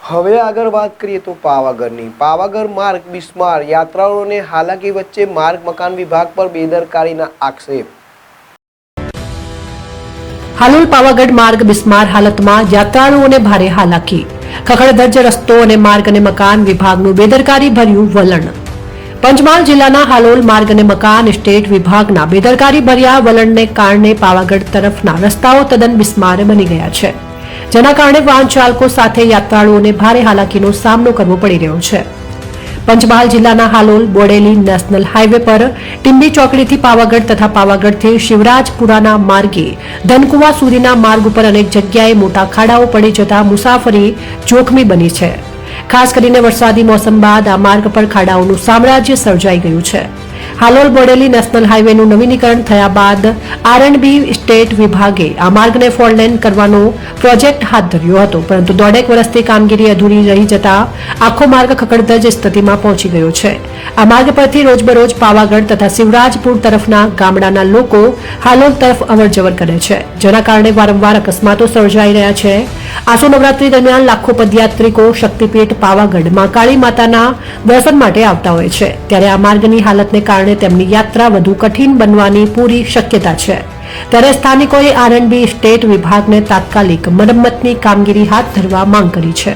હવે આગળ વાત કરીએ તો પાવાગઢ માર્ગ બિસ્માર યાત્રાળુઓને હાલાકી વચ્ચે માર્ગ મકાન વિભાગ પર બેદરકારીના આક્ષેપ। હાલોલ પાવાગઢ માર્ગ બિસ્માર હાલતમાં યાત્રાળુઓને ભારે હાલાકી, ખખડધજ રસ્તો અને માર્ગ અને મકાન વિભાગનું બેદરકારી ભર્યું વલણ। પંચમહાલ જિલ્લાના હાલોલ માર્ગ અને મકાન એસ્ટેટ વિભાગના બેદરકારી ભર્યા વલણને કારણે પાવાગઢ તરફના રસ્તાઓ તદ્દન બિસ્માર બની ગયા છે, જેના કારણે વાહન ચાલકો સાથે યાત્રાળુઓને ભારે હાલાકીનો સામનો કરવો પડી રહ્યો છે। પંચમહાલ જિલ્લાના હાલોલ બોડેલી નેશનલ હાઈવે પર ટીંબી ચોકડીથી પાવાગઢ તથા પાવાગઢથી શિવરાજપુરાના માર્ગે ધનકુવા સુધીના માર્ગ ઉપર અનેક જગ્યાએ મોટા ખાડાઓ પડી જતા મુસાફરી જોખમી બની છે। ખાસ કરીને વરસાદી મોસમ બાદ આ માર્ગ પર ખાડાઓનું સામ્રાજ્ય સર્જાઈ ગયું છે। હાલોલ બોડેલી નેશનલ હાઈવેનું નવીનીકરણ થયા બાદ આર&બી સ્ટેટ વિભાગે આ માર્ગને ફોરલેન કરવાનો પ્રોજેક્ટ હાથ ધર્યો હતો, પરંતુ દોઢેક વર્ષથી કામગીરી અધૂરી રહી જતા આખો માર્ગ ખખડધજ સ્થિતિમાં પહોંચી ગયો છે। આ માર્ગ પરથી રોજબરોજ પાવાગઢ તથા શિવરાજપુર તરફના ગામડાના લોકો હાલોલ તરફ અવરજવર કરે છે, જેના કારણે વારંવાર અકસ્માતો સર્જાઈ રહ્યા છે। આસો નવરાત્રી દરમિયાન લાખો પદયાત્રિકો શક્તિપીઠ પાવાગઢમાં કાળી માતાના દર્શન માટે આવતા હોય છે, ત્યારે આ માર્ગની હાલતને કારણે તેમની યાત્રા વધુ કઠિન બનવાની પૂરી શક્યતા છે। ત્યારે સ્થાનિકોએ આર&બી સ્ટેટ વિભાગને તાત્કાલિક મરમ્મતની કામગીરી હાથ ધરવા માંગ કરી છે।